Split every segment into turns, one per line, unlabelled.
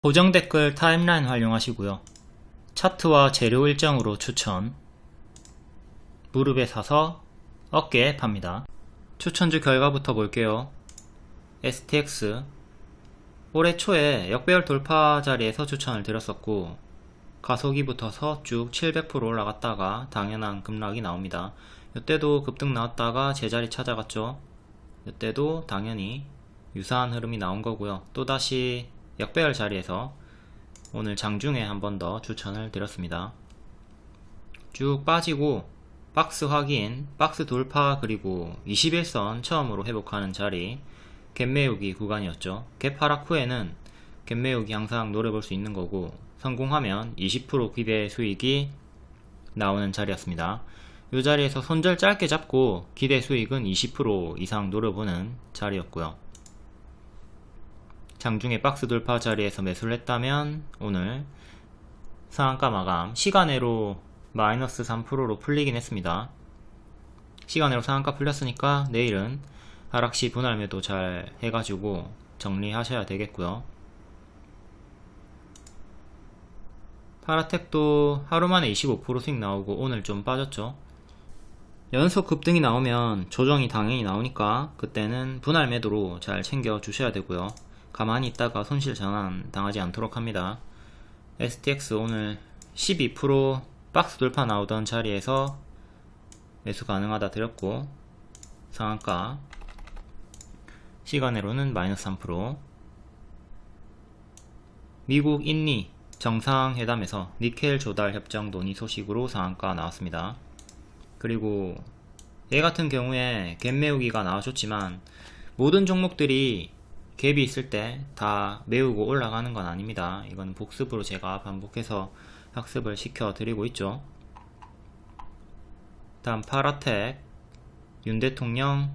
고정 댓글 타임라인 활용하시고요. 차트와 재료 일정으로 추천. 무릎에 사서 어깨에 팝니다. 추천주 결과부터 볼게요. STX 올해 초에 역배열 돌파 자리에서 추천을 드렸었고 가속이 붙어서 쭉 700% 올라갔다가 당연한 급락이 나옵니다. 이때도 급등 나왔다가 제자리 찾아갔죠. 이때도 당연히 유사한 흐름이 나온 거고요. 또다시 역배열 자리에서 오늘 장중에 한 번 더 추천을 드렸습니다. 쭉 빠지고 박스 확인, 박스 돌파, 그리고 21선 처음으로 회복하는 자리, 갭 메우기 구간이었죠. 갭 하락 후에는 갭 메우기 항상 노려볼 수 있는 거고 성공하면 20% 기대 수익이 나오는 자리였습니다. 이 자리에서 손절 짧게 잡고 기대 수익은 20% 이상 노려보는 자리였고요. 장중에 박스 돌파 자리에서 매수를 했다면 오늘 상한가 마감 시간외로 마이너스 3%로 풀리긴 했습니다. 시간외로 상한가 풀렸으니까 내일은 하락시 분할 매도 잘 해가지고 정리하셔야 되겠고요. 파라텍도 하루만에 25% 수익 나오고 오늘 좀 빠졌죠. 연속 급등이 나오면 조정이 당연히 나오니까 그때는 분할 매도로 잘 챙겨 주셔야 되고요. 가만히 있다가 손실 전환 당하지 않도록 합니다. STX 오늘 12% 박스 돌파 나오던 자리에서 매수 가능하다 드렸고 상한가 시간으로는 마이너스 3%. 미국 인리 정상회담에서 니켈 조달 협정 논의 소식으로 상한가 나왔습니다. 그리고 얘 같은 경우에 갭 메우기가 나와줬지만 모든 종목들이 갭이 있을 때 다 메우고 올라가는 건 아닙니다. 이건 복습으로 제가 반복해서 학습을 시켜 드리고 있죠. 다음 파라텍 윤 대통령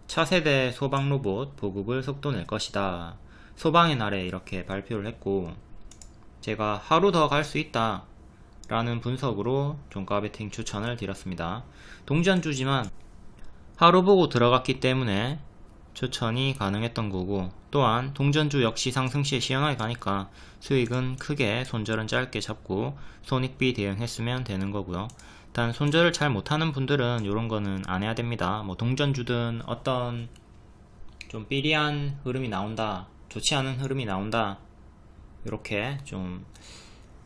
차세대 소방 로봇 보급을 속도 낼 것이다. 소방의 날에 이렇게 발표를 했고 제가 하루 더 갈 수 있다 라는 분석으로 종가 베팅 추천을 드렸습니다. 동전주지만 하루 보고 들어갔기 때문에 추천이 가능했던 거고 또한 동전주 역시 상승시에 시향하게 가니까 수익은 크게 손절은 짧게 잡고 손익비 대응했으면 되는 거고요. 단 손절을 잘 못하는 분들은 이런 거는 안 해야 됩니다. 뭐 동전주든 어떤 좀 삐리한 흐름이 나온다, 좋지 않은 흐름이 나온다, 이렇게 좀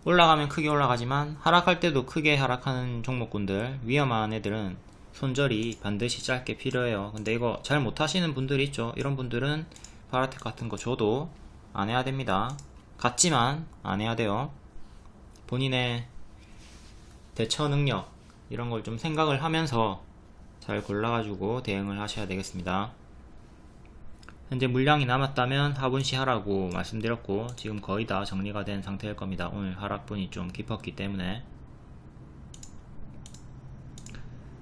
올라가면 크게 올라가지만 하락할 때도 크게 하락하는 종목군들, 위험한 애들은 손절이 반드시 짧게 필요해요. 근데 이거 잘 못하시는 분들이 있죠. 이런 분들은 파라텍 같은 거 줘도 안 해야 됩니다. 같지만 안 해야 돼요. 본인의 대처 능력 이런 걸 좀 생각을 하면서 잘 골라가지고 대응을 하셔야 되겠습니다. 현재 물량이 남았다면 하분시 하라고 말씀드렸고 지금 거의 다 정리가 된 상태일 겁니다. 오늘 하락분이 좀 깊었기 때문에.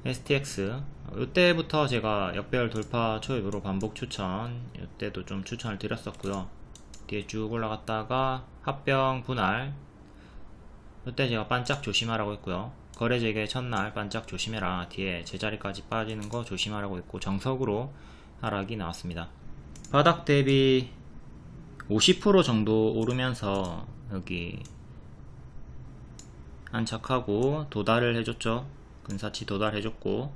STX 이때부터 제가 역배열 돌파 초입으로 반복 추천, 이때도 좀 추천을 드렸었고요. 뒤에 쭉 올라갔다가 합병 분할, 이때 제가 반짝 조심하라고 했고요. 거래재개 첫날 반짝 조심해라, 뒤에 제자리까지 빠지는 거 조심하라고 했고 정석으로 하락이 나왔습니다. 바닥 대비 50% 정도 오르면서 여기 안착하고 도달을 해줬죠. 근사치 도달해줬고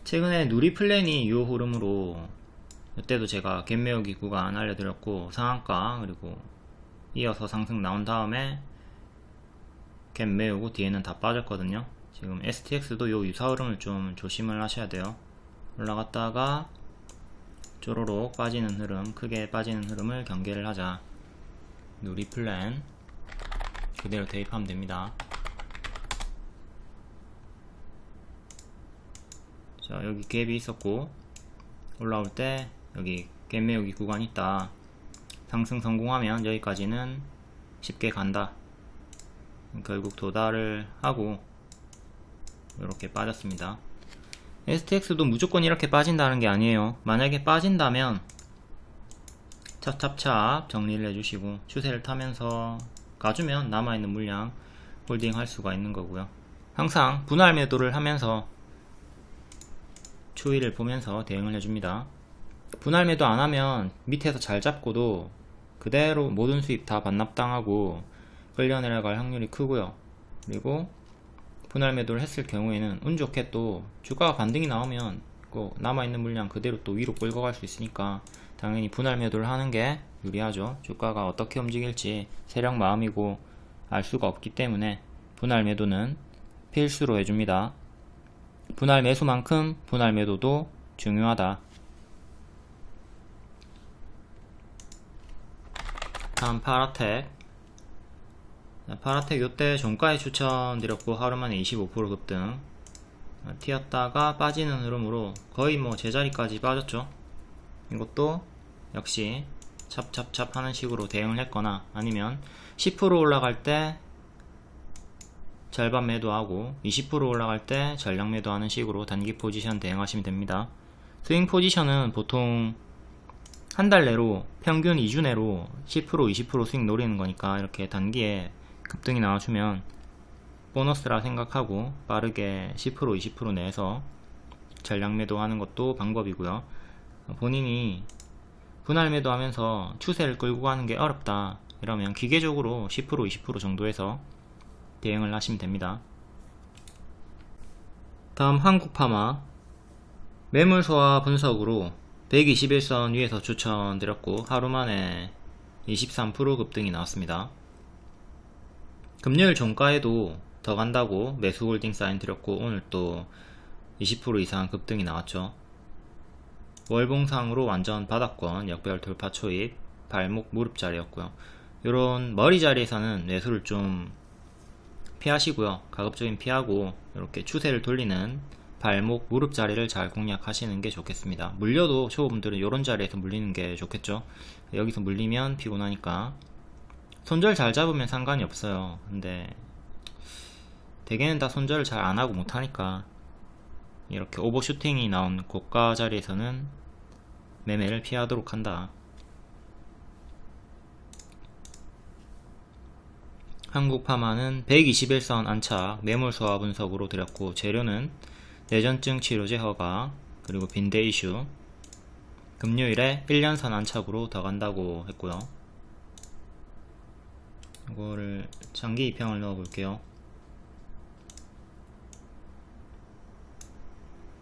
최근에 누리플랜이 이 흐름으로 이때도 제가 갭 메우기 구간 알려드렸고 상한가 그리고 이어서 상승 나온 다음에 갭 메우고 뒤에는 다 빠졌거든요. 지금 STX도 요 유사 흐름을 좀 조심을 하셔야 돼요. 올라갔다가 쪼로록 빠지는 흐름, 크게 빠지는 흐름을 경계를 하자. 누리플랜 그대로 대입하면 됩니다. 자, 여기 갭이 있었고 올라올 때 여기 갭 메우기 구간이 있다. 상승 성공하면 여기까지는 쉽게 간다. 결국 도달을 하고 이렇게 빠졌습니다. STX도 무조건 이렇게 빠진다는 게 아니에요. 만약에 빠진다면 찹찹찹 정리를 해주시고 추세를 타면서 가주면 남아있는 물량 홀딩 할 수가 있는 거고요. 항상 분할 매도를 하면서 추이를 보면서 대응을 해줍니다. 분할 매도 안하면 밑에서 잘 잡고도 그대로 모든 수입 다 반납당하고 끌려 내려갈 확률이 크고요. 그리고 분할 매도를 했을 경우에는 운 좋게 또 주가가 반등이 나오면 남아있는 물량 그대로 또 위로 끌고 갈 수 있으니까 당연히 분할 매도를 하는 게 유리하죠. 주가가 어떻게 움직일지 세력 마음이고 알 수가 없기 때문에 분할 매도는 필수로 해줍니다. 분할 매수만큼 분할 매도도 중요하다. 다음 파라텍. 파라텍 요때 종가에 추천드렸고 하루만에 25% 급등 튀었다가 빠지는 흐름으로 거의 뭐 제자리까지 빠졌죠. 이것도 역시 찹찹찹 하는 식으로 대응을 했거나 아니면 10% 올라갈 때 절반 매도하고 20% 올라갈 때 전량 매도하는 식으로 단기 포지션 대응하시면 됩니다. 스윙 포지션은 보통 한 달 내로 평균 2주 내로 10% 20% 스윙 노리는 거니까 이렇게 단기에 급등이 나와주면 보너스라 생각하고 빠르게 10% 20% 내에서 전량 매도하는 것도 방법이고요. 본인이 분할 매도하면서 추세를 끌고 가는 게 어렵다 이러면 기계적으로 10% 20% 정도에서 대응을 하시면 됩니다. 다음 한국파마 매물 소화 분석으로 121선 위에서 추천드렸고 하루만에 23% 급등이 나왔습니다. 금요일 종가에도 더 간다고 매수홀딩 사인 드렸고 오늘 또 20% 이상 급등이 나왔죠. 월봉상으로 완전 바닥권 역배열 돌파 초입 발목 무릎 자리였고요. 이런 머리 자리에서는 매수를 좀 피하시고요. 가급적인 피하고 이렇게 추세를 돌리는 발목 무릎 자리를 잘 공략하시는 게 좋겠습니다. 물려도 초보분들은 이런 자리에서 물리는 게 좋겠죠. 여기서 물리면 피곤하니까 손절 잘 잡으면 상관이 없어요. 근데 대개는 다 손절을 잘 안하고 못하니까 이렇게 오버슈팅이 나온 고가 자리에서는 매매를 피하도록 한다. 한국파마는 121선 안착 매물 소화 분석으로 드렸고 재료는 뇌전증 치료제 허가 그리고 빈대 이슈 금요일에 1년선 안착으로 더 간다고 했고요. 이거를 장기 입형을 넣어 볼게요.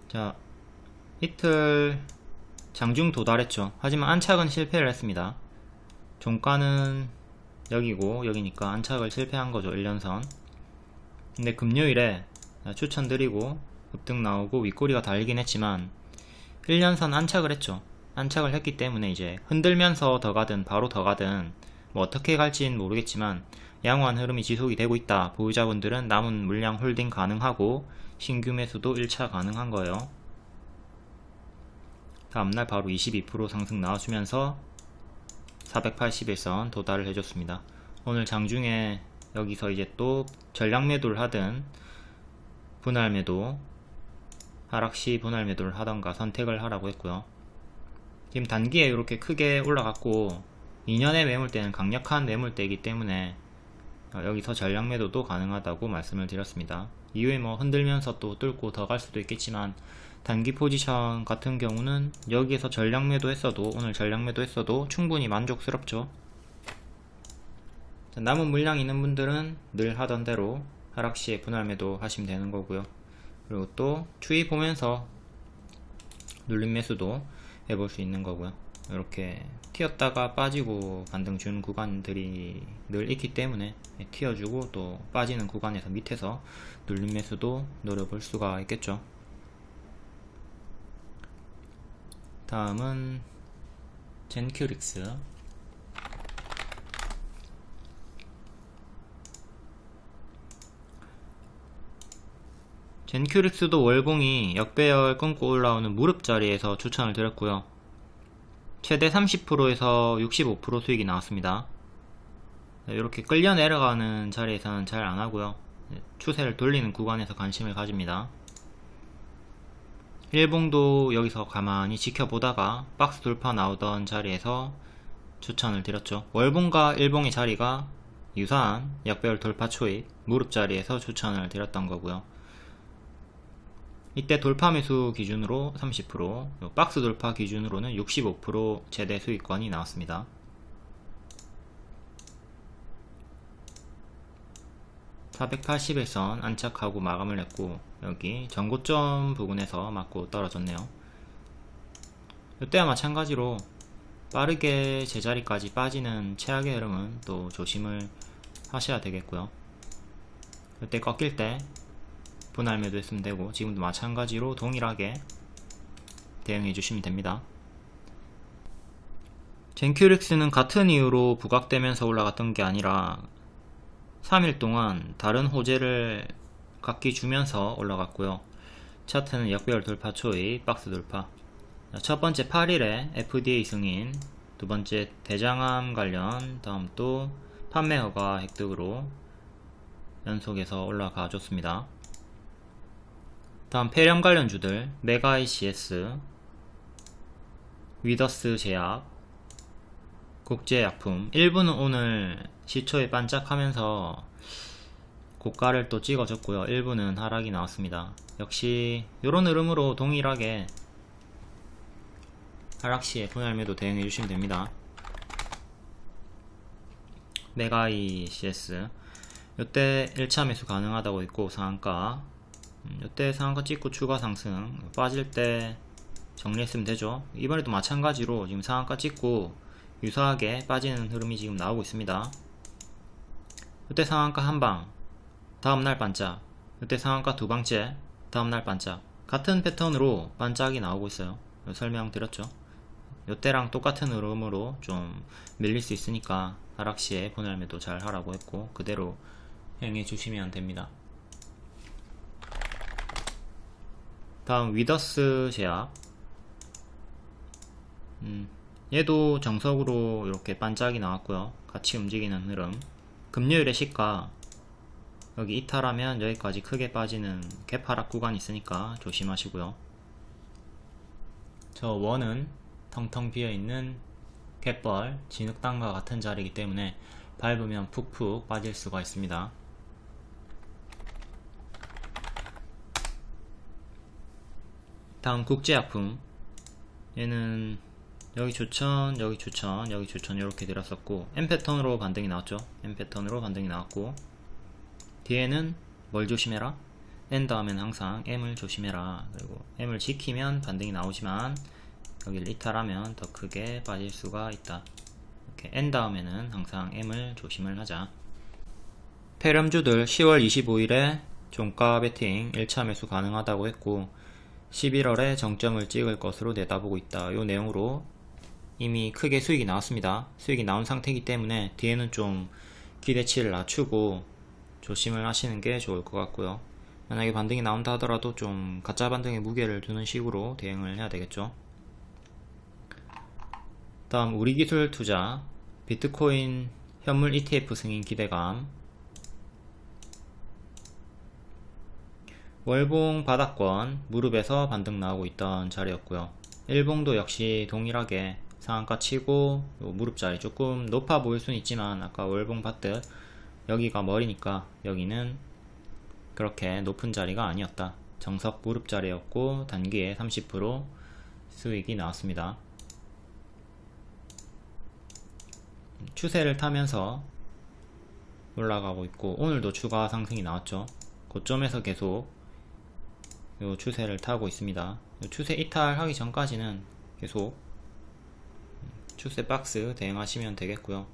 자, 이틀 장중 도달했죠. 하지만 안착은 실패를 했습니다. 종가는 여기고 여기니까 안착을 실패한 거죠. 1년선. 근데 금요일에 추천드리고 급등 나오고 윗꼬리가 달리긴 했지만 1년선 안착을 했죠. 안착을 했기 때문에 이제 흔들면서 더 가든 바로 더 가든 뭐 어떻게 갈지는 모르겠지만 양호한 흐름이 지속이 되고 있다. 보유자분들은 남은 물량 홀딩 가능하고 신규 매수도 1차 가능한 거예요. 다음날 바로 22% 상승 나와주면서 481선 도달을 해줬습니다. 오늘 장중에 여기서 이제 또 전량 매도를 하든 분할 매도 하락시 분할 매도를 하던가 선택을 하라고 했고요. 지금 단기에 이렇게 크게 올라갔고 2년의 매물대는 강력한 매물대이기 때문에 여기서 전량 매도도 가능하다고 말씀을 드렸습니다. 이후에 뭐 흔들면서 또 뚫고 더 갈 수도 있겠지만 단기 포지션 같은 경우는 여기에서 전량 매도 했어도 오늘 전량 매도 했어도 충분히 만족스럽죠. 남은 물량 있는 분들은 늘 하던 대로 하락시에 분할 매도 하시면 되는 거고요. 그리고 또 추이 보면서 눌림 매수도 해볼 수 있는 거고요. 이렇게 튀었다가 빠지고 반등 주는 구간들이 늘 있기 때문에 튀어주고 또 빠지는 구간에서 밑에서 눌림 매수도 노려볼 수가 있겠죠. 다음은 젠큐릭스. 젠큐릭스도 월봉이 역배열 끊고 올라오는 무릎 자리에서 추천을 드렸고요. 최대 30%에서 65% 수익이 나왔습니다. 이렇게 끌려 내려가는 자리에서는 잘 안하고요. 추세를 돌리는 구간에서 관심을 가집니다. 일봉도 여기서 가만히 지켜보다가 박스 돌파 나오던 자리에서 추천을 드렸죠. 월봉과 일봉의 자리가 유사한 역배열 돌파 초입 무릎 자리에서 추천을 드렸던 거고요. 이때 돌파 매수 기준으로 30%, 박스 돌파 기준으로는 65% 최대 수익권이 나왔습니다. 481선 안착하고 마감을 했고, 여기 전고점 부근에서 맞고 떨어졌네요. 이때와 마찬가지로 빠르게 제자리까지 빠지는 최악의 흐름은 또 조심을 하셔야 되겠고요. 이때 꺾일 때 분할 매도 했으면 되고, 지금도 마찬가지로 동일하게 대응해 주시면 됩니다. 젠큐릭스는 같은 이유로 부각되면서 올라갔던 게 아니라 3일 동안 다른 호재를 각기 주면서 올라갔고요. 차트는 역배열 돌파 초의 박스 돌파. 첫 번째 8일에 FDA 승인, 두 번째 대장암 관련, 다음 또 판매 허가 획득으로 연속해서 올라가 줬습니다. 다음 폐렴 관련주들 메가 ICS, 위더스 제약, 국제약품. 일부는 오늘 시초에 반짝하면서 고가를 또 찍어줬고요. 일부는 하락이 나왔습니다. 역시 이런 흐름으로 동일하게 하락시에 분할매도 대응해 주시면 됩니다. 메가이 CS 이때 1차 매수 가능하다고 있고, 상한가 이때 상한가 찍고 추가 상승, 빠질 때 정리했으면 되죠. 이번에도 마찬가지로 지금 상한가 찍고 유사하게 빠지는 흐름이 지금 나오고 있습니다. 이때 상한가 한방, 다음날 반짝, 이때 상한가 두 방째, 다음날 반짝. 같은 패턴으로 반짝이 나오고 있어요. 설명드렸죠. 이때랑 똑같은 흐름으로 좀 밀릴 수 있으니까 하락시에 분할매도 잘 하라고 했고, 그대로 행해 주시면 됩니다. 다음 위더스 제약. 얘도 정석으로 이렇게 반짝이 나왔고요. 같이 움직이는 흐름. 금요일에 시가 여기 이탈하면 여기까지 크게 빠지는 갭하락 구간이 있으니까 조심하시고요. 저 원은 텅텅 비어있는 갯벌, 진흙탕과 같은 자리이기 때문에 밟으면 푹푹 빠질 수가 있습니다. 다음 국제약품. 얘는 여기 추천, 여기 추천, 여기 추천 이렇게 들었었고, M패턴으로 반등이 나왔죠. M패턴으로 반등이 나왔고, 뒤에는 뭘 조심해라? N 다음엔 항상 M을 조심해라. 그리고 M을 지키면 반등이 나오지만 여기를 이탈하면 더 크게 빠질 수가 있다. 이렇게 N 다음에는 항상 M을 조심을 하자. 폐렴주들 10월 25일에 종가 베팅 1차 매수 가능하다고 했고, 11월에 정점을 찍을 것으로 내다보고 있다. 이 내용으로 이미 크게 수익이 나왔습니다. 수익이 나온 상태이기 때문에 뒤에는 좀 기대치를 낮추고 조심을 하시는 게 좋을 것 같고요. 만약에 반등이 나온다 하더라도 좀 가짜 반등에 무게를 두는 식으로 대응을 해야 되겠죠. 다음 우리기술 투자, 비트코인 현물 ETF 승인 기대감. 월봉 바닥권 무릎에서 반등 나오고 있던 자리였고요. 일봉도 역시 동일하게 상한가 치고 무릎 자리 조금 높아 보일 수는 있지만, 아까 월봉 봤듯 여기가 머리니까 여기는 그렇게 높은 자리가 아니었다. 정석 무릎 자리였고, 단기에 30% 수익이 나왔습니다. 추세를 타면서 올라가고 있고, 오늘도 추가 상승이 나왔죠. 고점에서 계속 요 추세를 타고 있습니다. 요 추세 이탈하기 전까지는 계속 추세 박스 대응하시면 되겠고요.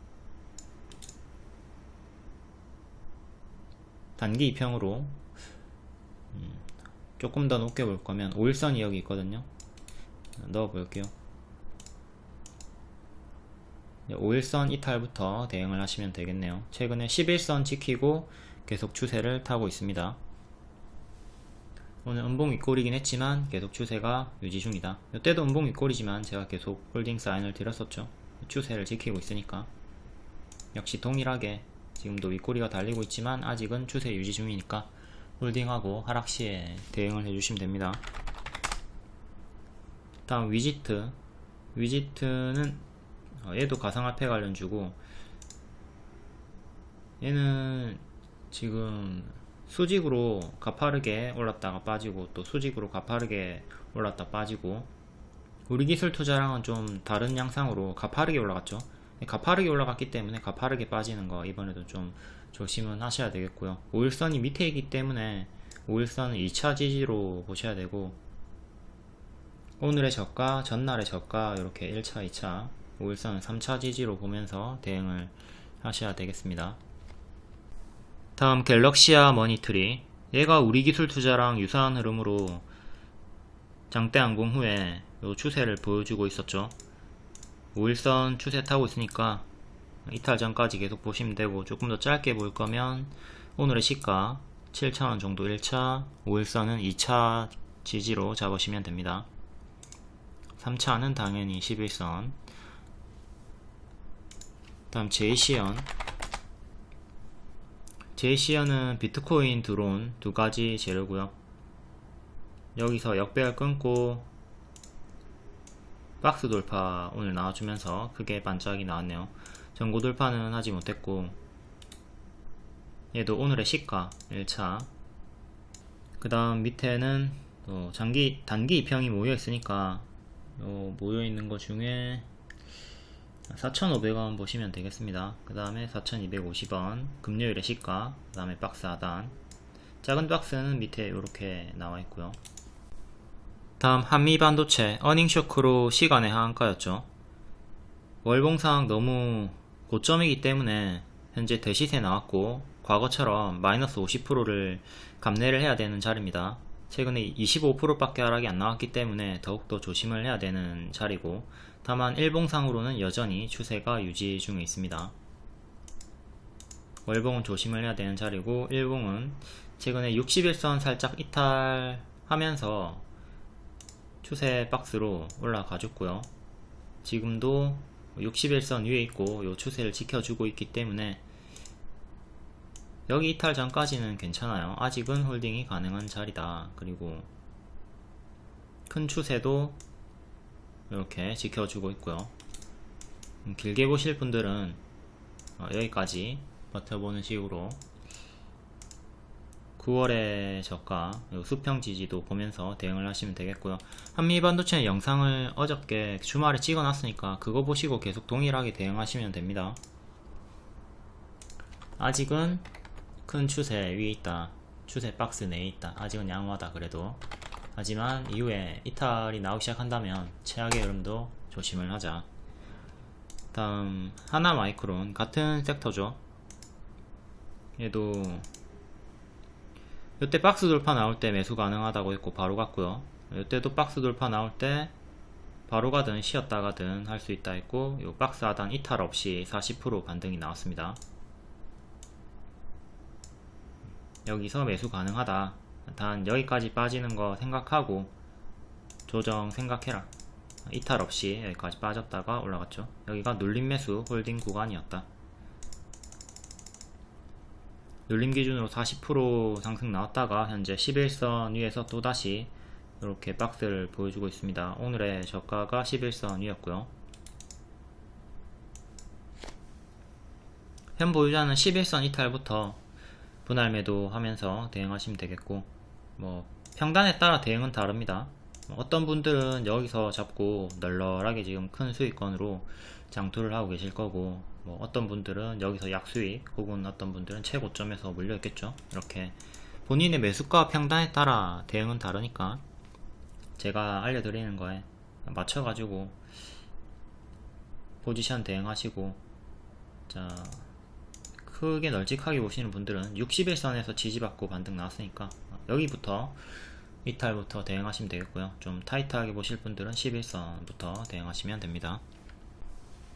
단기 2평으로 조금 더 높게 볼 거면 5일선이 여기 있거든요. 넣어 볼게요. 5일선 이탈부터 대응을 하시면 되겠네요. 최근에 11선 지키고 계속 추세를 타고 있습니다. 오늘 음봉 윗골이긴 했지만 계속 추세가 유지 중이다. 이때도 음봉 윗골이지만 제가 계속 홀딩 사인을 드렸었죠. 추세를 지키고 있으니까. 역시 동일하게 지금도 윗골이가 달리고 있지만 아직은 추세 유지 중이니까 홀딩하고 하락시에 대응을 해주시면 됩니다. 다음 위지트. 위지트는 얘도 가상화폐 관련주고, 얘는 지금 수직으로 가파르게 올랐다가 빠지고, 또 수직으로 가파르게 올랐다 빠지고, 우리기술 투자랑은 좀 다른 양상으로 가파르게 올라갔죠. 가파르게 올라갔기 때문에 가파르게 빠지는 거 이번에도 좀 조심은 하셔야 되겠고요. 5일선이 밑에 있기 때문에 5일선은 2차 지지로 보셔야 되고, 오늘의 저가, 전날의 저가 이렇게 1차, 2차, 5일선은 3차 지지로 보면서 대응을 하셔야 되겠습니다. 다음 갤럭시아 머니트리, 얘가 우리 기술 투자랑 유사한 흐름으로 장대 항공 후에 요 추세를 보여주고 있었죠. 5일선 추세 타고 있으니까 이탈 전까지 계속 보시면 되고, 조금 더 짧게 볼 거면 오늘의 시가 7,000원 정도 1차, 5일선은 2차 지지로 잡으시면 됩니다. 3차는 당연히 11선. 다음 제이시언은 비트코인 드론 두 가지 재료고요. 여기서 역배열 끊고 박스 돌파 오늘 나와주면서 크게 반짝이 나왔네요. 전고 돌파는 하지 못했고, 얘도 오늘의 시가 1차. 그 다음 밑에는 또 단기 이평이 모여 있으니까 모여 있는 것 중에 4,500원 보시면 되겠습니다. 그 다음에 4,250원 금요일의 시가, 그 다음에 박스 하단, 작은 박스는 밑에 이렇게 나와 있고요. 다음 한미반도체 어닝쇼크로 시간의 하한가였죠. 월봉상 너무 고점이기 때문에 현재 대시세 나왔고, 과거처럼 마이너스 50%를 감내를 해야 되는 자리입니다. 최근에 25%밖에 하락이 안 나왔기 때문에 더욱더 조심을 해야 되는 자리고, 다만 일봉상으로는 여전히 추세가 유지 중에 있습니다. 월봉은 조심을 해야 되는 자리고, 일봉은 최근에 61선 살짝 이탈하면서 추세 박스로 올라가 줬고요. 지금도 61선 위에 있고 이 추세를 지켜주고 있기 때문에 여기 이탈 전까지는 괜찮아요. 아직은 홀딩이 가능한 자리다. 그리고 큰 추세도 이렇게 지켜주고 있고요. 길게 보실 분들은 여기까지 버텨보는 식으로 9월의 저가, 수평 지지도 보면서 대응을 하시면 되겠고요. 한미반도체 영상을 어저께 주말에 찍어놨으니까 그거 보시고 계속 동일하게 대응하시면 됩니다. 아직은 큰 추세 위에 있다, 추세 박스 내에 있다, 아직은 양호하다 그래도. 하지만 이후에 이탈이 나오기 시작한다면 최악의 흐름도 조심을 하자. 다음 하나마이크론, 같은 섹터죠. 얘도 이때 박스 돌파 나올 때 매수 가능하다고 했고 바로 갔고요. 이때도 박스 돌파 나올 때 바로 가든 쉬었다 가든 할 수 있다 했고, 요 박스 하단 이탈 없이 40% 반등이 나왔습니다. 여기서 매수 가능하다. 단 여기까지 빠지는 거 생각하고 조정 생각해라. 이탈 없이 여기까지 빠졌다가 올라갔죠. 여기가 눌림 매수 홀딩 구간이었다. 눌림 기준으로 40% 상승 나왔다가 현재 11선 위에서 또다시 이렇게 박스를 보여주고 있습니다. 오늘의 저가가 11선 위였고요. 현 보유자는 11선 이탈부터 분할 매도 하면서 대응하시면 되겠고, 평단에 따라 대응은 다릅니다. 어떤 분들은 여기서 잡고 널널하게 지금 큰 수익권으로 장투를 하고 계실 거고, 어떤 분들은 여기서 약수익, 혹은 어떤 분들은 최고점에서 물려있겠죠. 이렇게 본인의 매수가 평단에 따라 대응은 다르니까 제가 알려드리는 거에 맞춰가지고 포지션 대응하시고, 자, 크게 널찍하게 보시는 분들은 61선에서 지지받고 반등 나왔으니까 여기부터 이탈부터 대응하시면 되겠고요. 좀 타이트하게 보실 분들은 11선부터 대응하시면 됩니다.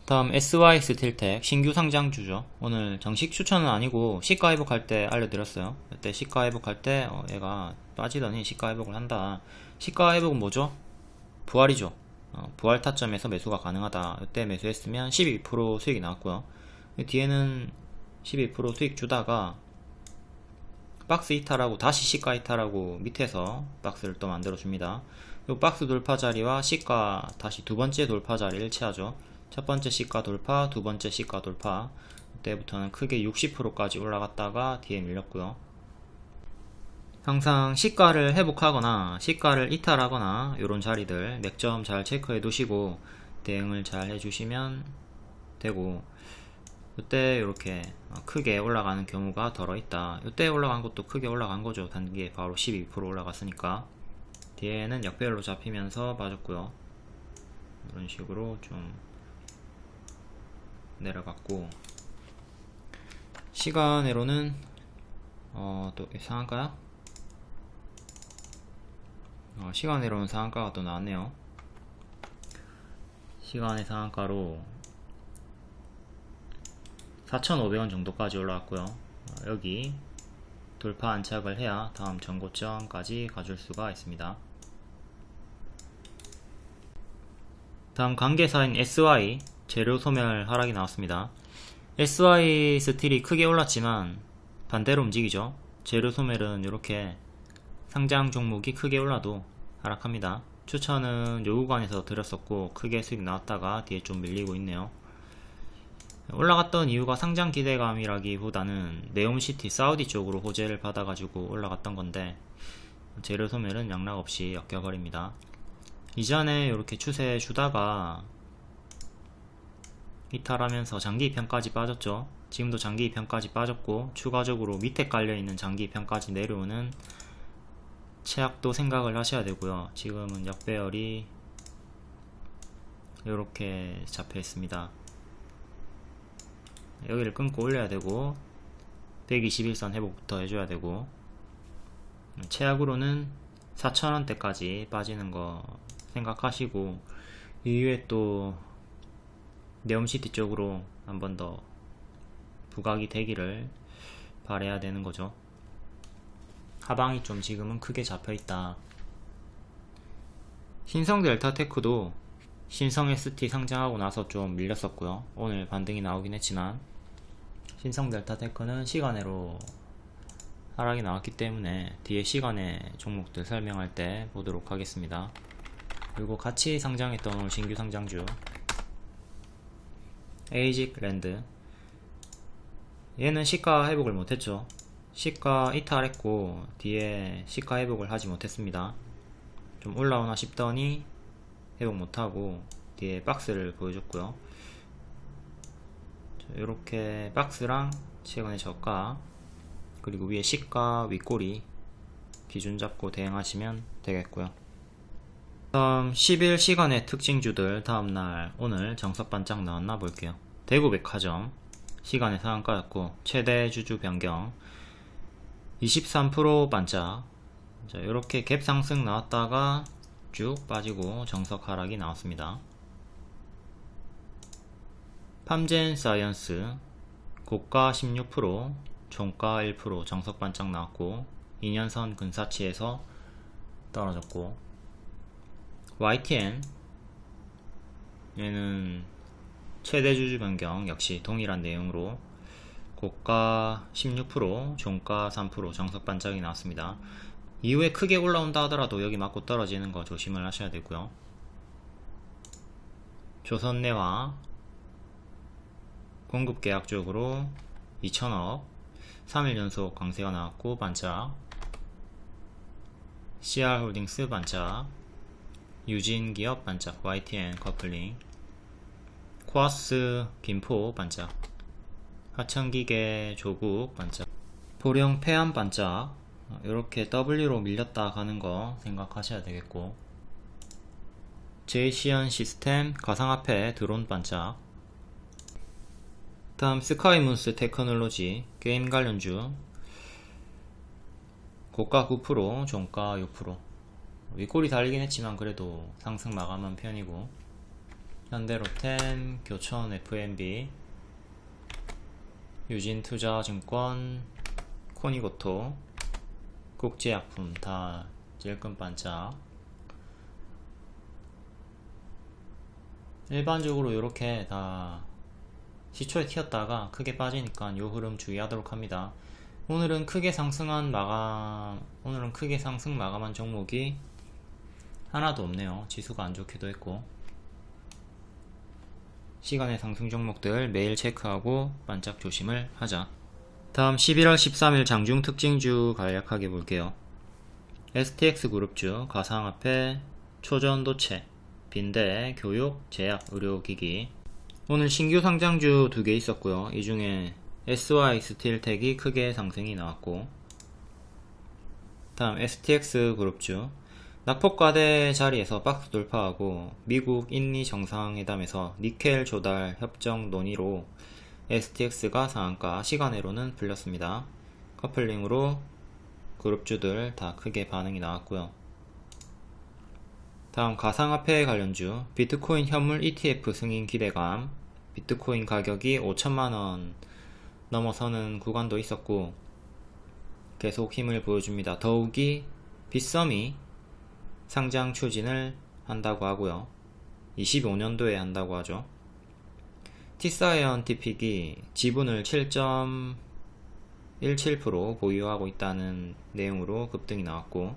다음 SY스틸텍 신규 상장주죠. 오늘 정식 추천은 아니고 시가 회복할 때 알려드렸어요. 그때 시가 회복할 때 얘가 빠지더니 시가 회복을 한다. 시가 회복은 뭐죠? 부활이죠. 부활 타점에서 매수가 가능하다. 이때 매수했으면 12% 수익이 나왔고요. 뒤에는 12% 수익 주다가 박스 이탈하고 다시 시가 이탈하고 밑에서 박스를 또 만들어 줍니다. 이 박스 돌파 자리와 시가 다시 두 번째 돌파 자리를 일치하죠. 첫 번째 시가 돌파, 두 번째 시가 돌파. 그때부터는 크게 60%까지 올라갔다가 뒤에 밀렸고요. 항상 시가를 회복하거나 시가를 이탈하거나 이런 자리들 맥점 잘 체크해 두시고 대응을 잘 해주시면 되고, 이때 이렇게 크게 올라가는 경우가 덜어 있다. 이때 올라간 것도 크게 올라간 거죠. 단기에 바로 12% 올라갔으니까. 뒤에는 역배열로 잡히면서 빠졌고요. 이런 식으로 좀 내려갔고, 시간으로는 또 상한가야? 시간으로는 상한가가 또 나왔네요. 시간의 상한가로 4,500원 정도까지 올라왔고요. 여기 돌파 안착을 해야 다음 전고점까지 가줄 수가 있습니다. 다음 관계사인 SY 재료 소멸 하락이 나왔습니다. SY 스틸이 크게 올랐지만 반대로 움직이죠. 재료 소멸은 이렇게 상장 종목이 크게 올라도 하락합니다. 추천은 요 구간에서 드렸었고 크게 수익 나왔다가 뒤에 좀 밀리고 있네요. 올라갔던 이유가 상장 기대감이라기보다는 네옴시티 사우디 쪽으로 호재를 받아가지고 올라갔던 건데, 재료 소멸은 양락 없이 엮여버립니다. 이전에 이렇게 추세 주다가 이탈하면서 장기 2편까지 빠졌죠. 지금도 장기 2편까지 빠졌고, 추가적으로 밑에 깔려있는 장기 2편까지 내려오는 최악도 생각을 하셔야 되고요. 지금은 역배열이 이렇게 잡혀 있습니다. 여기를 끊고 올려야 되고, 121선 회복부터 해줘야 되고, 최악으로는 4,000원대까지 빠지는 거 생각하시고, 이후에 또 네옴시티 쪽으로 한 번 더 부각이 되기를 바라야 되는 거죠. 하방이 좀 지금은 크게 잡혀있다. 신성 델타테크도 신성 ST 상장하고 나서 좀 밀렸었고요. 오늘 반등이 나오긴 했지만, 신성 델타테크는 시간으로 하락이 나왔기 때문에 뒤에 시간의 종목들 설명할 때 보도록 하겠습니다. 그리고 같이 상장했던 오늘 신규 상장주 에이직랜드, 얘는 시가 회복을 못했죠. 시가 이탈했고 뒤에 시가 회복을 하지 못했습니다. 좀 올라오나 싶더니 회복 못하고 뒤에 박스를 보여줬고요. 이렇게 박스랑 최근의 저가, 그리고 위에 시가 윗꼬리 기준 잡고 대응하시면 되겠고요. 다음 10일 시간의 특징주들, 다음날 오늘 정석 반짝 나왔나 볼게요. 대구백화점 시간의 상한가였고 최대 주주 변경 23% 반짝. 자, 이렇게 갭 상승 나왔다가 쭉 빠지고 정석 하락이 나왔습니다. 팜젠 사이언스 고가 16%, 종가 1% 정석 반짝 나왔고 2년선 근사치에서 떨어졌고, YTN 얘는 최대 주주 변경 역시 동일한 내용으로 고가 16%, 종가 3% 정석 반짝이 나왔습니다. 이후에 크게 올라온다 하더라도 여기 맞고 떨어지는 거 조심을 하셔야 되고요. 조선내화 공급 계약 쪽으로 2,000억 3일 연속 강세가 나왔고 반짝. CR홀딩스 반짝. 유진기업 반짝. YTN 커플링. 코아스 김포 반짝. 하천기계 조국 반짝. 보령 폐암 반짝. 이렇게 W로 밀렸다 가는 거 생각하셔야 되겠고, 제이시언 시스템 가상화폐 드론 반짝. 다음 스카이문스 테크놀로지 게임 관련주 고가 9%, 종가 6%. 윗골이 달리긴 했지만 그래도 상승 마감한 편이고, 현대로템, 교천 FNB, 유진투자증권, 코니고토, 국제약품 다 찔끔 반짝. 일반적으로 이렇게 다 시초에 튀었다가 크게 빠지니까 요 흐름 주의하도록 합니다. 오늘은 크게 상승 마감한 종목이 하나도 없네요. 지수가 안 좋기도 했고. 시간의 상승 종목들 매일 체크하고 반짝 조심을 하자. 다음 11월 13일 장중 특징주 간략하게 볼게요. STX 그룹주, 가상화폐, 초전도체, 빈대, 교육, 제약, 의료기기. 오늘 신규 상장주 2개 있었고요. 이 중에 SY 스틸텍이 크게 상승이 나왔고, 다음 STX 그룹주 낙폭과대 자리에서 박스 돌파하고 미국 인리 정상회담에서 니켈 조달 협정 논의로 STX가 상한가, 시간외로는 풀렸습니다. 커플링으로 그룹주들 다 크게 반응이 나왔고요. 다음 가상화폐 관련주 비트코인 현물 ETF 승인 기대감, 비트코인 가격이 5천만원 넘어서는 구간도 있었고 계속 힘을 보여줍니다. 더욱이 빗썸이 상장 추진을 한다고 하고요. 25년도에 한다고 하죠. 티사이언티픽이 지분을 7.17% 보유하고 있다는 내용으로 급등이 나왔고,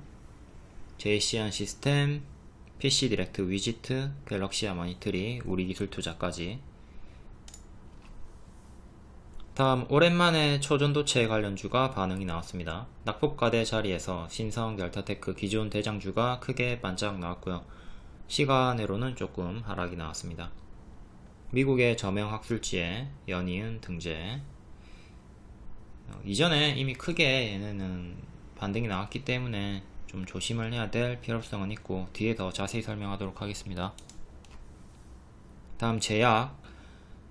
JCN 시스템, PC디렉트, 위지트, 갤럭시아 머니터리, 우리기술투자까지. 다음 오랜만에 초전도체 관련주가 반응이 나왔습니다. 낙폭과대 자리에서 신성, 델타테크 기존 대장주가 크게 반짝 나왔고요. 시간외로는 조금 하락이 나왔습니다. 미국의 저명 학술지에 연이은 등재. 이전에 이미 크게 얘네는 반등이 나왔기 때문에 좀 조심을 해야 될 필요성은 있고, 뒤에 더 자세히 설명하도록 하겠습니다. 다음 제약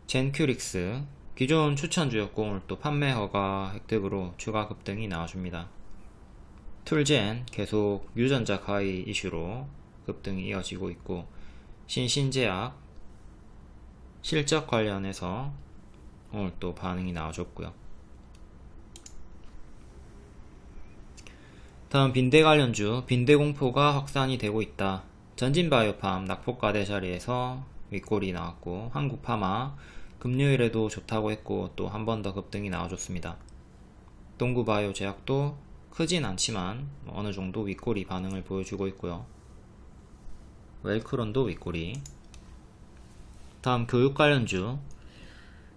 젠큐릭스 기존 추천주였고 오늘 또 판매 허가 획득으로 추가 급등이 나와줍니다. 툴젠 계속 유전자 가위 이슈로 급등이 이어지고 있고, 신신제약 실적 관련해서 오늘 또 반응이 나와줬고요. 다음 빈대 관련주 빈대 공포가 확산이 되고 있다. 전진바이오팜 낙폭과대 자리에서 윗골이 나왔고, 한국파마 금요일에도 좋다고 했고 또 한 번 더 급등이 나와줬습니다. 동구바이오 제약도 크진 않지만 어느 정도 윗골이 반응을 보여주고 있고요. 웰크론도 윗골이. 다음 교육 관련주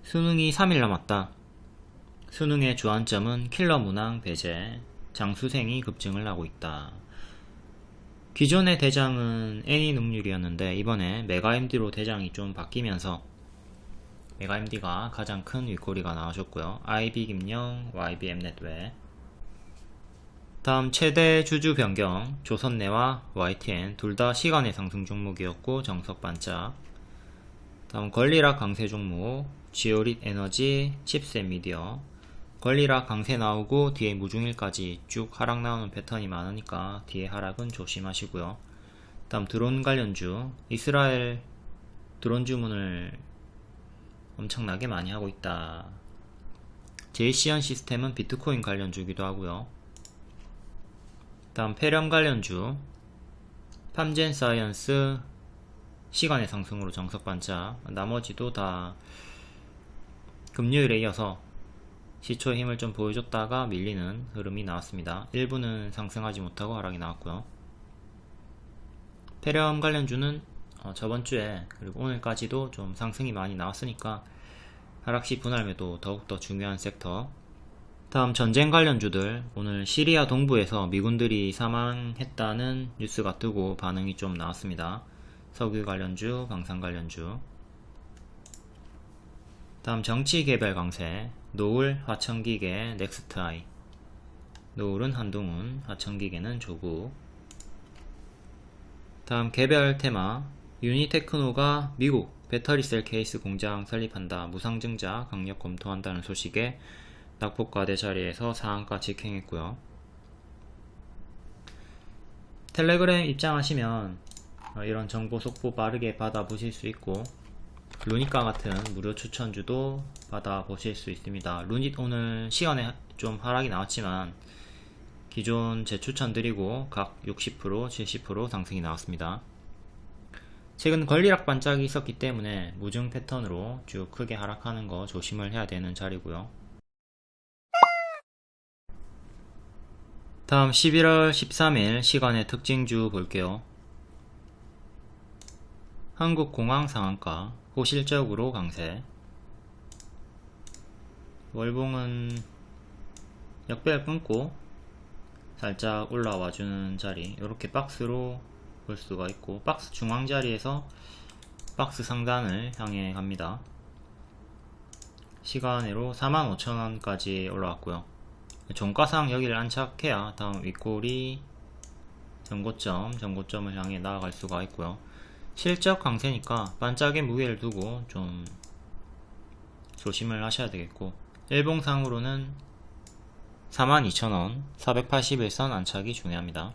수능이 3일 남았다. 수능의 주안점은 킬러 문항 배제, 장수생이 급증을 하고 있다. 기존의 대장은 애니 능률이었는데 이번에 메가MD로 대장이 좀 바뀌면서 메가MD가 가장 큰 윗꼬리가 나와줬고요. IB 김영, YB 엠넷 외. 다음 최대 주주 변경 조선내와 YTN 둘 다 시간의 상승 종목이었고 정석 반짝. 다음 권리락 강세 종목 지오릿 에너지, 칩셋 미디어. 권리락 강세 나오고 뒤에 무중일까지 쭉 하락 나오는 패턴이 많으니까 뒤에 하락은 조심하시고요. 다음 드론 관련주 이스라엘 드론 주문을 엄청나게 많이 하고 있다. JCN 시스템은 비트코인 관련주기도 하고요. 다음 폐렴 관련주 팜젠 사이언스 시간의 상승으로 정석 반짝. 나머지도 다 금요일에 이어서 시초의 힘을 좀 보여줬다가 밀리는 흐름이 나왔습니다. 일부는 상승하지 못하고 하락이 나왔고요. 폐렴 관련주는 저번주에 그리고 오늘까지도 좀 상승이 많이 나왔으니까 하락시 분할매도 더욱더 중요한 섹터. 다음 전쟁 관련주들 오늘 시리아 동부에서 미군들이 사망했다는 뉴스가 뜨고 반응이 좀 나왔습니다. 석유 관련주, 방산 관련주. 다음 정치 개별 강세 노을, 화천기계, 넥스트아이. 노을은 한동훈, 화천기계는 조국. 다음 개별 테마 유니테크노가 미국 배터리셀 케이스 공장 설립한다. 무상증자 강력 검토한다는 소식에 낙폭과대 자리에서 상한가 직행했고요. 텔레그램 입장하시면 이런 정보 속보 빠르게 받아보실 수 있고, 루닛과 같은 무료 추천주도 받아보실 수 있습니다. 루닛 오늘 시간에 좀 하락이 나왔지만 기존 제 추천드리고 각 60%, 70% 상승이 나왔습니다. 최근 권리락 반짝이 있었기 때문에 무증 패턴으로 쭉 크게 하락하는 거 조심을 해야 되는 자리고요. 다음 11월 13일 시간의 특징주 볼게요. 한국공항 상한가 호실적으로 강세. 월봉은 역배열 끊고 살짝 올라와주는 자리, 이렇게 박스로 볼 수가 있고, 박스 중앙 자리에서 박스 상단을 향해 갑니다. 시간으로 45,000원까지 올라왔고요. 종가상 여기를 안착해야 다음 윗꼬리 전고점을 향해 나아갈 수가 있고요. 실적 강세니까 반짝의 무게를 두고 좀 조심을 하셔야 되겠고, 일봉상으로는 42,000원 481선 안착이 중요합니다.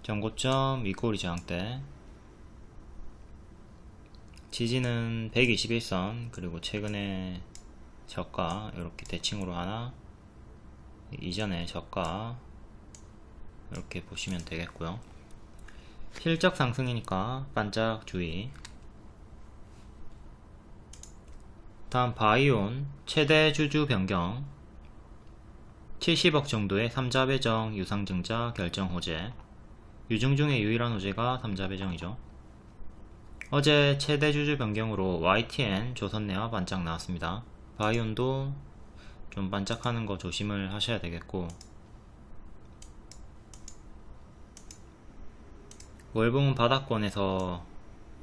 전고점 윗꼬리 저항대, 지지는 121선, 그리고 최근에 저가 이렇게 대칭으로 하나, 이전에 저가 이렇게 보시면 되겠고요. 실적 상승이니까 반짝 주의. 다음 바이온 최대 주주 변경, 70억 정도의 3자 배정 유상증자 결정 호재, 유증 중에 유일한 호재가 3자 배정이죠. 어제 최대 주주 변경으로 YTN 조선내와 반짝 나왔습니다. 바이온도 좀 반짝하는 거 조심을 하셔야 되겠고, 월봉은 바닥권에서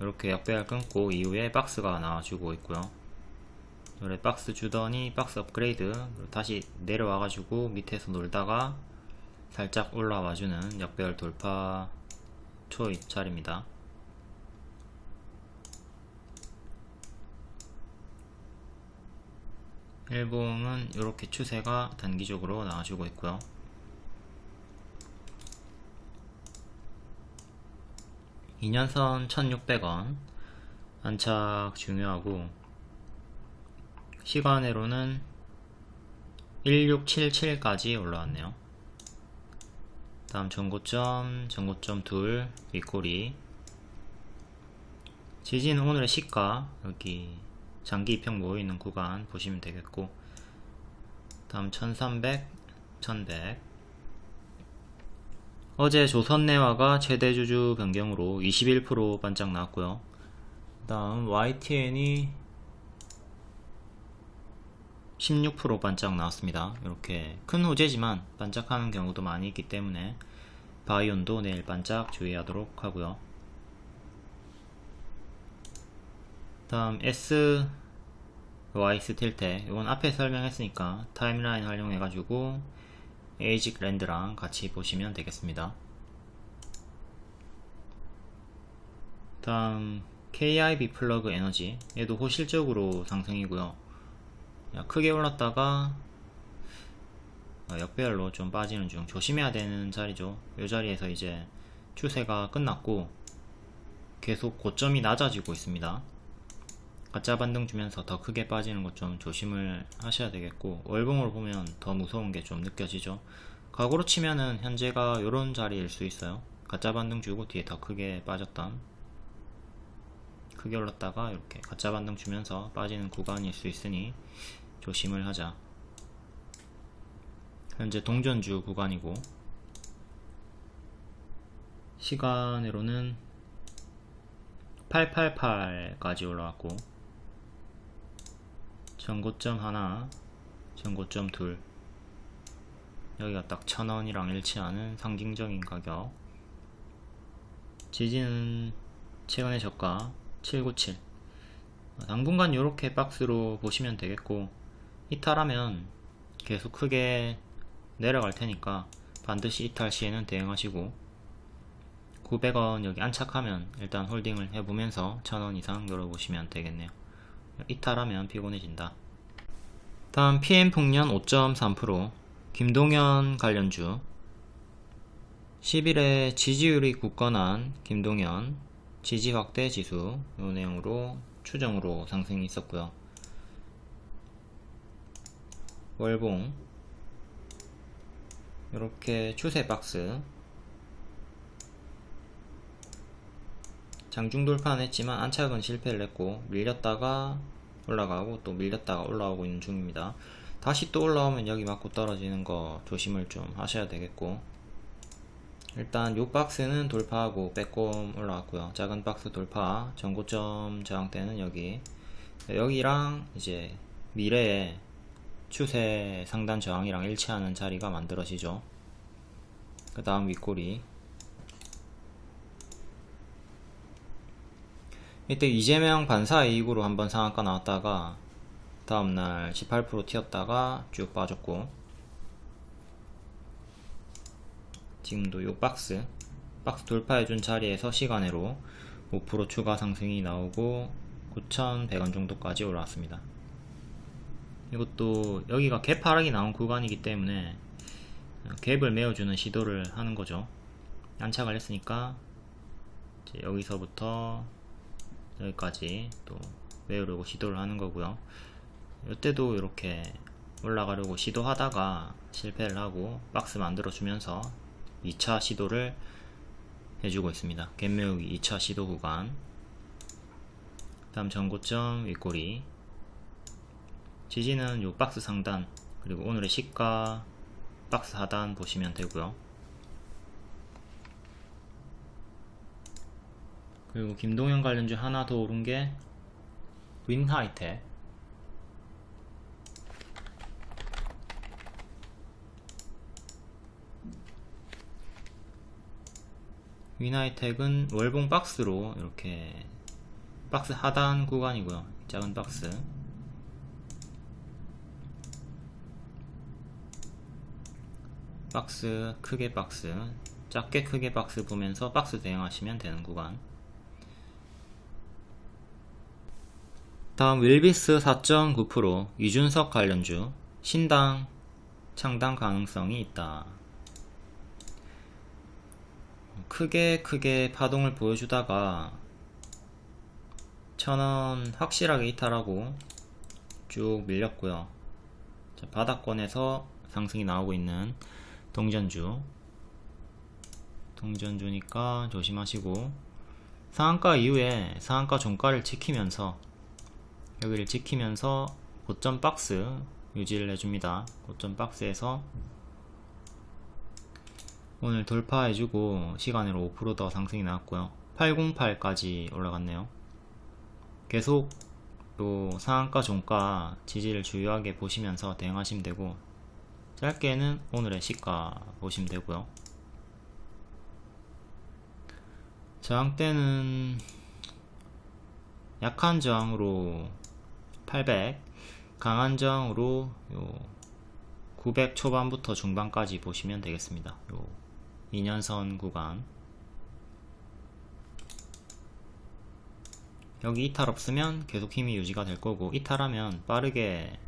이렇게 역배열 끊고 이후에 박스가 나와주고 있고요. 그래, 박스 주더니 박스 업그레이드, 다시 내려와가지고 밑에서 놀다가 살짝 올라와주는 역배열 돌파 초입 자리입니다. 일봉은 이렇게 추세가 단기적으로 나와주고 있고요. 이년선 1600원 안착 중요하고, 시간으로는 1677까지 올라왔네요. 다음 전고점 둘 윗꼬리, 지지는 오늘의 시가 여기 장기 입형 모여있는 구간 보시면 되겠고, 다음 1300 1100, 어제 조선내화가 최대 주주 변경으로 21% 반짝 나왔고요. 다음 YTN이 16% 반짝 나왔습니다. 이렇게 큰 호재지만 반짝하는 경우도 많이 있기 때문에 바이온도 내일 반짝 주의하도록 하고요. 다음 SY 스틸테, 이건 앞에 설명했으니까 타임라인 활용해가지고 에이직 랜드랑 같이 보시면 되겠습니다. 다음 KIB 플러그 에너지, 얘도 호실적으로 상승이고요. 크게 올랐다가 역배열로 좀 빠지는 중, 조심해야 되는 자리죠. 이 자리에서 이제 추세가 끝났고 계속 고점이 낮아지고 있습니다. 가짜 반등 주면서 더 크게 빠지는 것 좀 조심을 하셔야 되겠고, 월봉으로 보면 더 무서운 게 좀 느껴지죠. 과거로 치면은 현재가 이런 자리일 수 있어요. 가짜 반등 주고 뒤에 더 크게 빠졌던, 크게 올랐다가 이렇게 가짜 반등 주면서 빠지는 구간일 수 있으니 조심을 하자. 현재 동전주 구간이고, 시간으로는 888까지 올라왔고, 전고점 하나, 전고점 둘, 여기가 딱 1000원이랑 일치하는 상징적인 가격. 지지는 최근의 저가 797, 당분간 이렇게 박스로 보시면 되겠고, 이탈하면 계속 크게 내려갈 테니까 반드시 이탈 시에는 대응하시고, 900원 여기 안착하면 일단 홀딩을 해보면서 1000원 이상 노려보시면 되겠네요. 이탈하면 피곤해진다. 다음 PM풍년 5.3%, 김동연 관련주, 10일에 지지율이 굳건한 김동연 지지 확대 지수, 이 내용으로 추정으로 상승이 있었고요. 월봉 이렇게 추세 박스, 장중 돌파는 했지만 안착은 실패를 했고, 밀렸다가 올라가고 또 밀렸다가 올라오고 있는 중입니다. 다시 또 올라오면 여기 맞고 떨어지는 거 조심을 좀 하셔야 되겠고, 일단 요 박스는 돌파하고 빼꼼 올라왔고요. 작은 박스 돌파, 전고점 저항대는 여기랑 이제 미래의 추세 상단 저항이랑 일치하는 자리가 만들어지죠. 그 다음 윗꼬리, 이때 이재명 반사 이익으로 한번 상한가 나왔다가 다음날 18% 튀었다가 쭉 빠졌고, 지금도 요 박스 돌파해준 자리에서 시간으로 5% 추가 상승이 나오고 9,100원 정도까지 올라왔습니다. 이것도 여기가 갭 하락이 나온 구간이기 때문에 갭을 메워주는 시도를 하는 거죠. 안착을 했으니까 이제 여기서부터 여기까지 또 메우려고 시도를 하는 거고요. 이때도 이렇게 올라가려고 시도하다가 실패를 하고 박스 만들어 주면서 2차 시도를 해주고 있습니다. 갭 메우기 2차 시도 구간. 다음 전고점 윗꼬리, 지지는 요 박스 상단, 그리고 오늘의 시가 박스 하단 보시면 되고요. 그리고 김동현 관련주 하나 더 오른게 윈하이텍. 윈하이텍은 월봉 박스로 이렇게 박스 하단 구간이고요. 작은 박스. 박스 크게 박스, 작게 크게 박스 보면서 박스 대응하시면 되는 구간. 다음 윌비스 4.9%, 이준석 관련주 신당 창당 가능성이 있다. 크게 파동을 보여주다가 1,000원 확실하게 이탈하고 쭉 밀렸고요. 자, 바닥권에서 상승이 나오고 있는 동전주니까 조심하시고, 상한가 이후에 상한가 종가를 지키면서 여기를 지키면서 고점 박스 유지를 해줍니다. 고점 박스에서 오늘 돌파해주고 시간으로 5% 더 상승이 나왔고요. 808까지 올라갔네요. 계속 또 상한가 종가 지지를 주요하게 보시면서 대응하시면 되고, 짧게는 오늘의 시가 보시면 되고요. 저항대는 약한 저항으로 800, 강한 저항으로 요 900 초반부터 중반까지 보시면 되겠습니다. 요 2년선 구간. 여기 이탈 없으면 계속 힘이 유지가 될 거고, 이탈하면 빠르게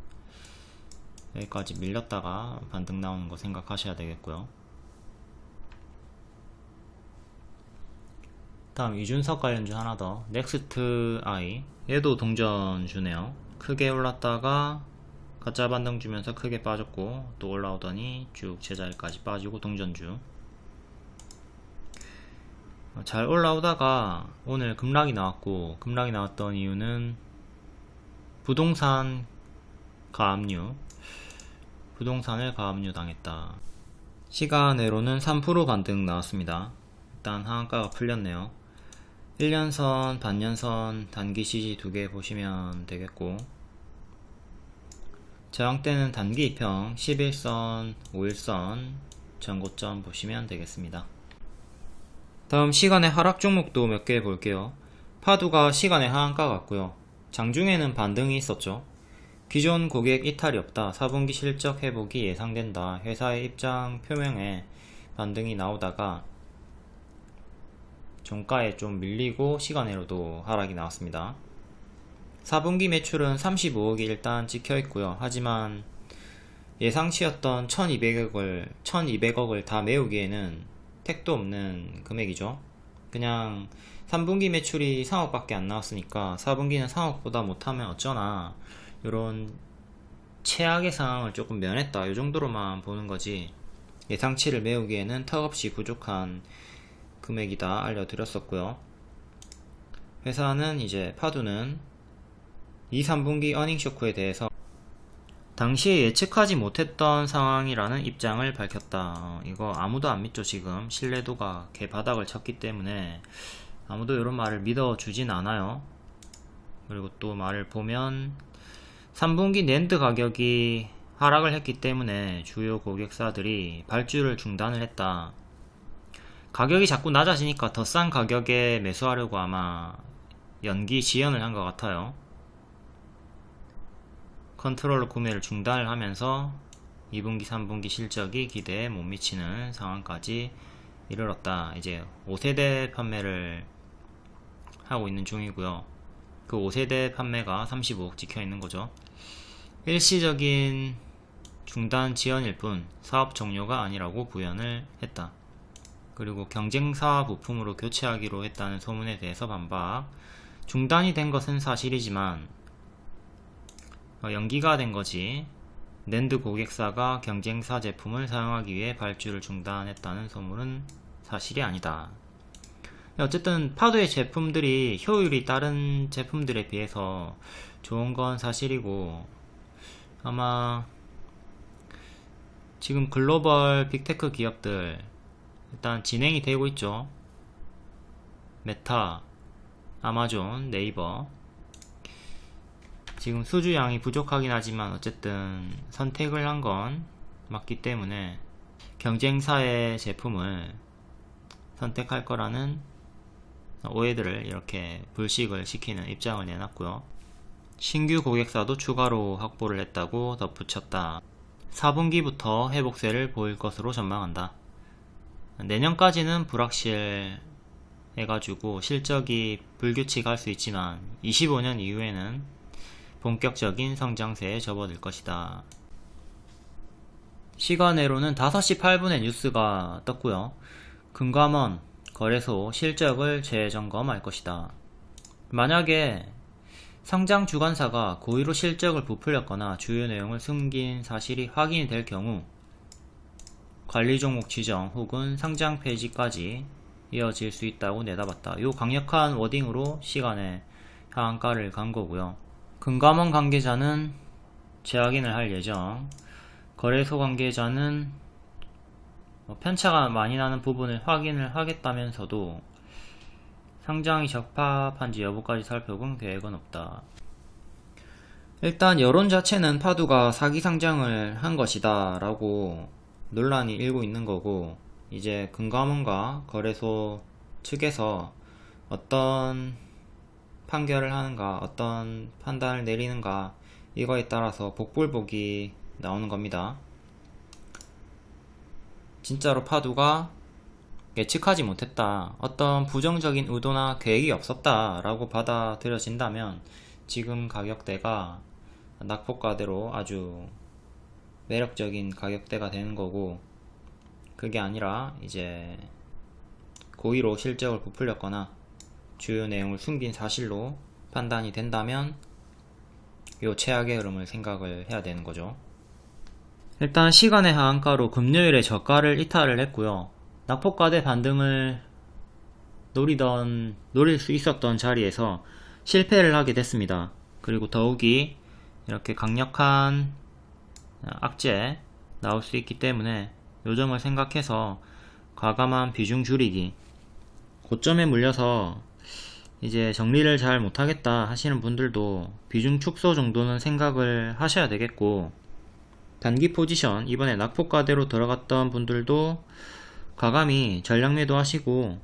여기까지 밀렸다가 반등 나오는 거 생각하셔야 되겠고요. 다음 이준석 관련주 하나 더, 넥스트 아이. 얘도 동전주네요. 크게 올랐다가 가짜 반등 주면서 크게 빠졌고, 또 올라오더니 쭉 제자리까지 빠지고 동전주. 잘 올라오다가 오늘 급락이 나왔고, 급락이 나왔던 이유는 부동산 가압류, 부동산을 가압류 당했다. 시간으로는 3% 반등 나왔습니다. 일단 하한가가 풀렸네요. 1년선, 반년선, 단기 CG 두 개 보시면 되겠고, 저항대는 단기 2평, 11선, 5일선, 전고점 보시면 되겠습니다. 다음 시간의 하락 종목도 몇 개 볼게요. 파두가 시간의 하한가 같고요. 장중에는 반등이 있었죠. 기존 고객 이탈이 없다, 4분기 실적 회복이 예상된다, 회사의 입장 표명에 반등이 나오다가 종가에 좀 밀리고 시간으로도 하락이 나왔습니다. 4분기 매출은 35억이 일단 찍혀있고요. 하지만 예상치였던 1200억을 다 메우기에는 택도 없는 금액이죠. 그냥 3분기 매출이 3억밖에 안 나왔으니까 4분기는 3억보다 못하면 어쩌나, 이런 최악의 상황을 조금 면했다, 이 정도로만 보는 거지, 예상치를 메우기에는 턱없이 부족한 금액이다 알려드렸었고요. 회사는 이제 파두는 2, 3분기 어닝 쇼크에 대해서 당시에 예측하지 못했던 상황이라는 입장을 밝혔다. 이거 아무도 안 믿죠. 지금 신뢰도가 개바닥을 쳤기 때문에 아무도 이런 말을 믿어주진 않아요. 그리고 또 말을 보면 3분기 낸드 가격이 하락을 했기 때문에 주요 고객사들이 발주를 중단을 했다. 가격이 자꾸 낮아지니까 더 싼 가격에 매수하려고 아마 연기 지연을 한 것 같아요. 컨트롤러 구매를 중단을 하면서 2분기 3분기 실적이 기대에 못 미치는 상황까지 이르렀다. 이제 5세대 판매를 하고 있는 중이고요. 그 5세대 판매가 35억 찍혀 있는 거죠. 일시적인 중단 지연일 뿐 사업 종료가 아니라고 부연을 했다. 그리고 경쟁사 부품으로 교체하기로 했다는 소문에 대해서 반박. 중단이 된 것은 사실이지만 연기가 된 거지, 낸드 고객사가 경쟁사 제품을 사용하기 위해 발주를 중단했다는 소문은 사실이 아니다. 어쨌든 파도의 제품들이 효율이 다른 제품들에 비해서 좋은 건 사실이고, 아마 지금 글로벌 빅테크 기업들 일단 진행이 되고 있죠. 메타, 아마존, 네이버. 지금 수주량이 부족하긴 하지만 어쨌든 선택을 한 건 맞기 때문에 경쟁사의 제품을 선택할 거라는 오해들을 이렇게 불식을 시키는 입장을 내놨고요. 신규 고객사도 추가로 확보를 했다고 덧붙였다. 4분기부터 회복세를 보일 것으로 전망한다. 내년까지는 불확실 해가지고 실적이 불규칙할 수 있지만 25년 이후에는 본격적인 성장세에 접어들 것이다. 시간외로는 5시 8분에 뉴스가 떴고요. 금감원 거래소 실적을 재점검할 것이다. 만약에 상장 주관사가 고의로 실적을 부풀렸거나 주요 내용을 숨긴 사실이 확인이 될 경우 관리 종목 지정 혹은 상장 폐지까지 이어질 수 있다고 내다봤다. 요 강력한 워딩으로 시간에 하한가를 간 거고요. 금감원 관계자는 재확인을 할 예정. 거래소 관계자는 편차가 많이 나는 부분을 확인을 하겠다면서도 상장이 적합한지 여부까지 살펴본 계획은 없다. 일단 여론 자체는 파두가 사기 상장을 한 것이다 라고 논란이 일고 있는 거고, 이제 금감원과 거래소 측에서 어떤 판결을 하는가, 어떤 판단을 내리는가, 이거에 따라서 복불복이 나오는 겁니다. 진짜로 파두가 예측하지 못했다, 어떤 부정적인 의도나 계획이 없었다 라고 받아들여진다면 지금 가격대가 낙폭가대로 아주 매력적인 가격대가 되는 거고, 그게 아니라 이제 고의로 실적을 부풀렸거나 주요 내용을 숨긴 사실로 판단이 된다면 요 최악의 흐름을 생각을 해야 되는 거죠. 일단 시간의 하한가로 금요일에 저가를 이탈을 했고요. 낙폭과대 반등을 노릴 수 있었던 자리에서 실패를 하게 됐습니다. 그리고 더욱이 이렇게 강력한 악재 나올 수 있기 때문에 요점을 생각해서 과감한 비중 줄이기, 고점에 물려서 이제 정리를 잘 못하겠다 하시는 분들도 비중 축소 정도는 생각을 하셔야 되겠고, 단기 포지션 이번에 낙폭과대로 들어갔던 분들도 과감히 전량 매도 하시고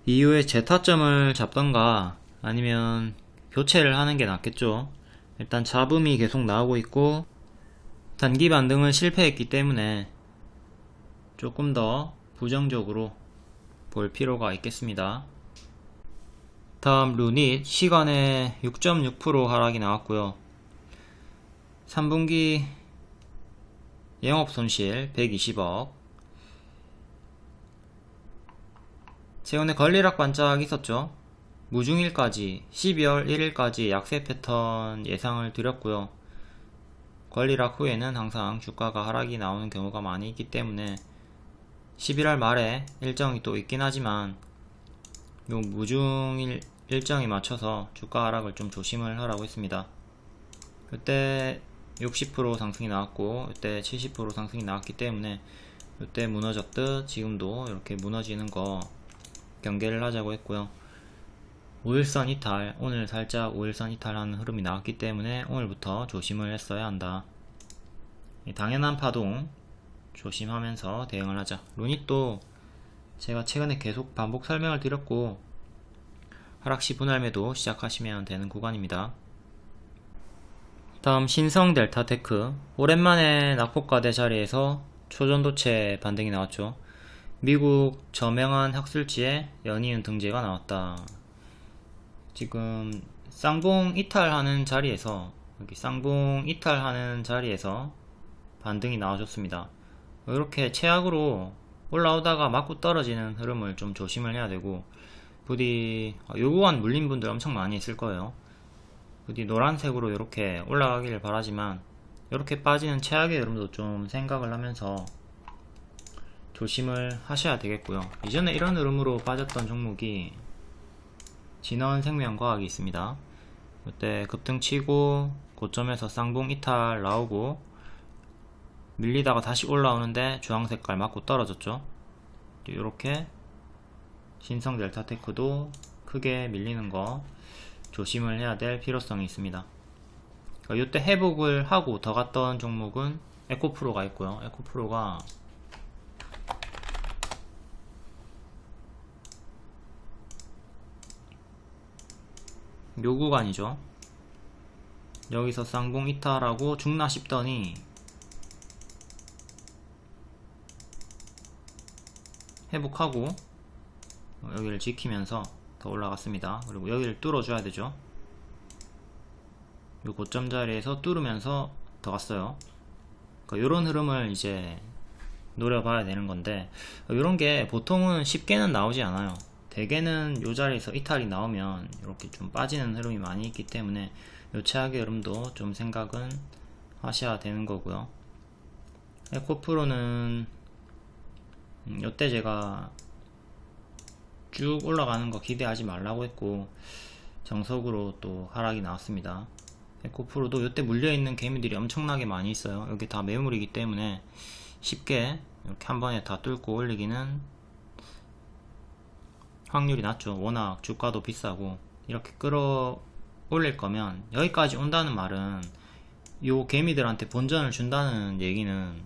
이후에 재타점을 잡던가 아니면 교체를 하는 게 낫겠죠. 일단 잡음이 계속 나오고 있고 단기 반등은 실패했기 때문에 조금 더 부정적으로 볼 필요가 있겠습니다. 다음 루닛 시간에 6.6% 하락이 나왔고요. 3분기 영업손실 120억. 최근에 권리락 반짝 있었죠. 무중일까지 12월 1일까지 약세 패턴 예상을 드렸고요. 권리락 후에는 항상 주가가 하락이 나오는 경우가 많이 있기 때문에 11월 말에 일정이 또 있긴 하지만 요 무중일 일정에 맞춰서 주가 하락을 좀 조심을 하라고 했습니다. 그때 60% 상승이 나왔고 이때 70% 상승이 나왔기 때문에 이때 무너졌듯 지금도 이렇게 무너지는 거 경계를 하자고 했고요. 5일선 이탈, 오늘 살짝 5일선 이탈하는 흐름이 나왔기 때문에 오늘부터 조심을 했어야 한다. 당연한 파동 조심하면서 대응을 하자. 루닛도 제가 최근에 계속 반복 설명을 드렸고 하락시 분할 매도 시작하시면 되는 구간입니다. 다음 신성 델타테크, 오랜만에 낙폭과대 자리에서 초전도체 반등이 나왔죠. 미국 저명한 학술지에 연이은 등재가 나왔다. 지금 쌍봉 이탈하는 자리에서, 여기 쌍봉 이탈하는 자리에서 반등이 나와줬습니다. 이렇게 최악으로 올라오다가 맞고 떨어지는 흐름을 좀 조심을 해야 되고, 부디 요 구간 물린 분들 엄청 많이 있을 거예요. 부디 노란색으로 이렇게 올라가기를 바라지만, 이렇게 빠지는 최악의 흐름도 좀 생각을 하면서 조심을 하셔야 되겠고요. 이전에 이런 흐름으로 빠졌던 종목이 진원생명과학이 있습니다. 이때 급등치고 고점에서 쌍봉 이탈 나오고 밀리다가 다시 올라오는데 주황색깔 맞고 떨어졌죠. 이렇게 신성 델타테크도 크게 밀리는 거 조심을 해야 될 필요성이 있습니다. 이때 회복을 하고 더 갔던 종목은 에코프로가 있고요. 에코프로가 요 구간이죠. 여기서 쌍봉 이탈하고 죽나 싶더니 회복하고 여기를 지키면서 더 올라갔습니다. 그리고 여기를 뚫어줘야 되죠. 요 고점 자리에서 뚫으면서 더 갔어요. 그러니까 요런 흐름을 이제 노려봐야 되는 건데, 요런 게 보통은 쉽게는 나오지 않아요. 대개는 요 자리에서 이탈이 나오면 이렇게 좀 빠지는 흐름이 많이 있기 때문에 요 최악의 흐름도 좀 생각은 하셔야 되는 거고요. 에코프로는 요때 제가 쭉 올라가는 거 기대하지 말라고 했고 정석으로 또 하락이 나왔습니다. 에코프로도 요때 물려있는 개미들이 엄청나게 많이 있어요. 여기 다 매물이기 때문에 쉽게 이렇게 한 번에 다 뚫고 올리기는 확률이 낮죠. 워낙 주가도 비싸고. 이렇게 끌어 올릴 거면 여기까지 온다는 말은 요 개미들한테 본전을 준다는 얘기는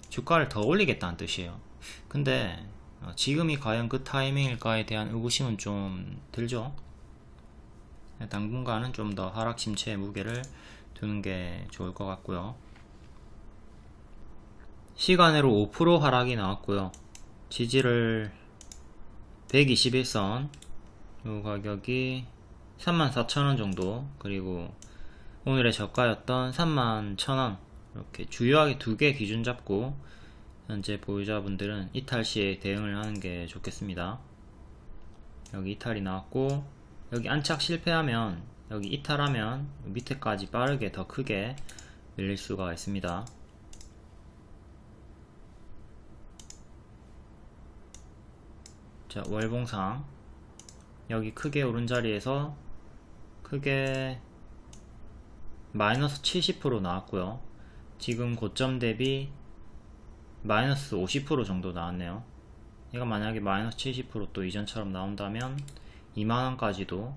주가를 더 올리겠다는 뜻이에요. 근데 지금이 과연 그 타이밍일까에 대한 의구심은 좀 들죠. 당분간은 좀 더 하락 심체에 무게를 두는 게 좋을 것 같고요. 시간으로 5% 하락이 나왔고요. 지지를 121선, 요 가격이 34,000원 정도, 그리고 오늘의 저가였던 31,000원, 이렇게 주요하게 두 개 기준 잡고 현재 보유자분들은 이탈 시에 대응을 하는 게 좋겠습니다. 여기 이탈이 나왔고, 여기 안착 실패하면, 여기 이탈하면 밑에까지 빠르게 더 크게 밀릴 수가 있습니다. 자, 월봉상 여기 크게 오른 자리에서 크게 마이너스 70% 나왔고요. 지금 고점 대비 마이너스 50% 정도 나왔네요. 얘가 만약에 마이너스 70% 또 이전처럼 나온다면 2만원까지도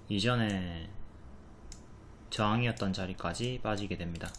이전에 저항이었던 자리까지 빠지게 됩니다.